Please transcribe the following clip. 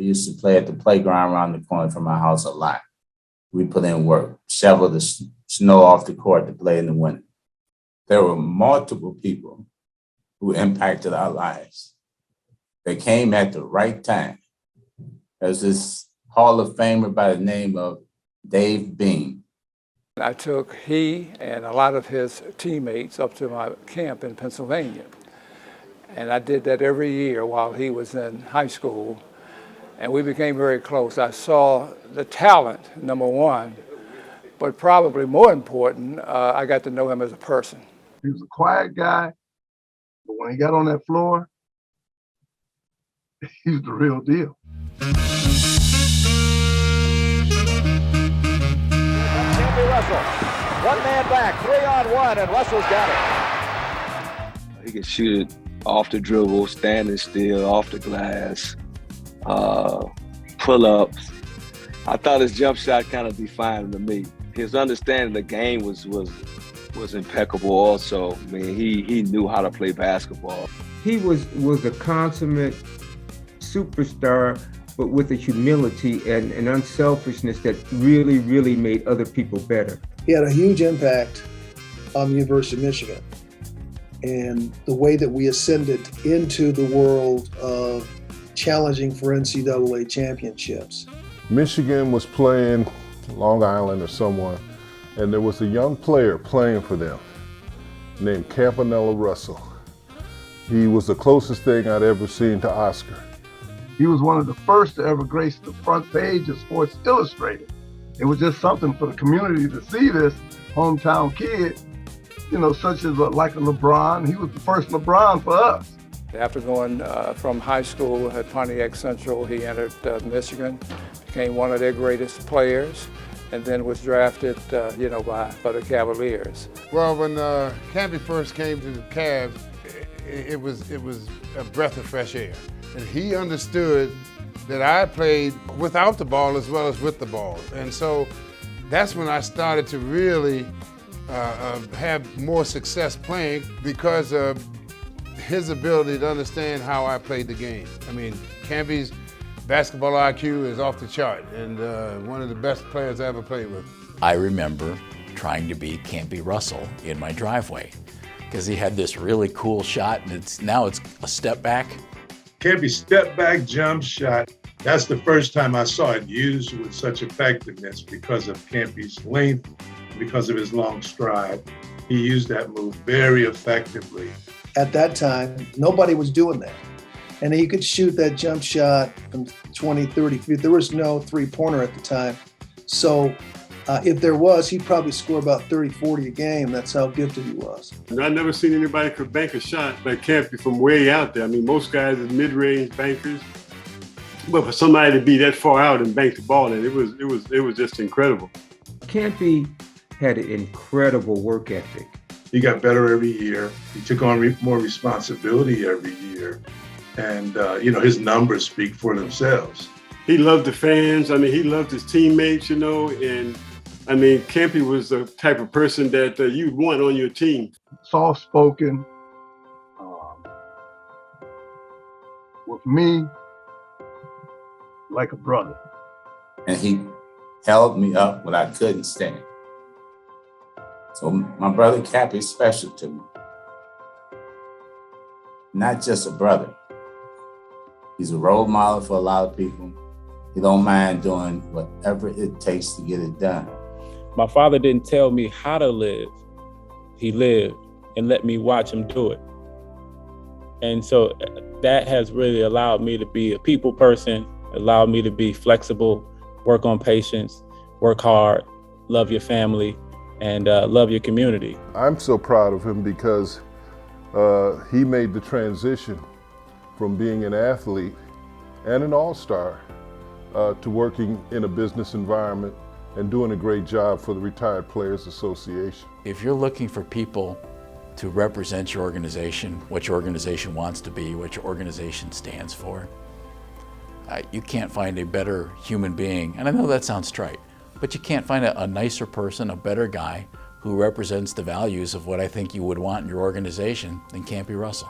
We used to play at the playground around the corner from our house a lot. We put in work, shovel the snow off the court to play in the winter. There were multiple people who impacted our lives. They came at the right time. There's this Hall of Famer by the name of Dave Beam. I took he and a lot of his teammates up to my camp in Pennsylvania. And I did that every year while he was in high school. And we became very close. I saw the talent, number one, but probably more important, I got to know him as a person. He was a quiet guy, but when he got on that floor, he was the real deal. Campy Russell, one man back, 3-on-1, and Russell's got it. He could shoot it off the dribble, standing still, off the glass, pull-ups. I thought his jump shot kind of defined him to me. His understanding of the game was impeccable also. I mean, he knew how to play basketball. He was a consummate superstar, but with a humility and an unselfishness that really, really made other people better. He had a huge impact on the University of Michigan and the way that we ascended into the world of challenging for NCAA championships. Michigan was playing Long Island or someone, and there was a young player playing for them named Campy Russell. He was the closest thing I'd ever seen to Oscar. He was one of the first to ever grace the front page of Sports Illustrated. It was just something for the community to see this hometown kid, such as like a LeBron. He was the first LeBron for us. After going from high school at Pontiac Central, he entered Michigan, became one of their greatest players, and then was drafted, by the Cavaliers. Well, when Campy first came to the Cavs, it was a breath of fresh air. And he understood that I played without the ball as well as with the ball. And so that's when I started to really have more success playing because of his ability to understand how I played the game. I mean, Campy's basketball IQ is off the chart and one of the best players I ever played with. I remember trying to beat Campy Russell in my driveway because he had this really cool shot and now it's a step back. Campy's step back jump shot, that's the first time I saw it used with such effectiveness because of Campy's length, because of his long stride. He used that move very effectively. At that time, nobody was doing that. And he could shoot that jump shot from 20, 30 feet. There was no three-pointer at the time. So if there was, he'd probably score about 30, 40 a game. That's how gifted he was. I've never seen anybody could bank a shot like Campy from way out there. I mean, most guys are mid-range bankers, but for somebody to be that far out and bank the ball in, it was just incredible. Campy had an incredible work ethic. He got better every year. He took on more responsibility every year. And, his numbers speak for themselves. He loved the fans. I mean, he loved his teammates, and I mean, Campy was the type of person that you'd want on your team. Soft-spoken. With me, like a brother. And he held me up when I couldn't stand. So my brother Cappy is special to me. Not just a brother. He's a role model for a lot of people. He don't mind doing whatever it takes to get it done. My father didn't tell me how to live. He lived and let me watch him do it. And so that has really allowed me to be a people person, allowed me to be flexible, work on patience, work hard, love your family, and love your community. I'm so proud of him because he made the transition from being an athlete and an all-star to working in a business environment and doing a great job for the Retired Players Association. If you're looking for people to represent your organization, what your organization wants to be, what your organization stands for, you can't find a better human being, and I know that sounds trite, but you can't find a nicer person, a better guy who represents the values of what I think you would want in your organization than Campy Russell.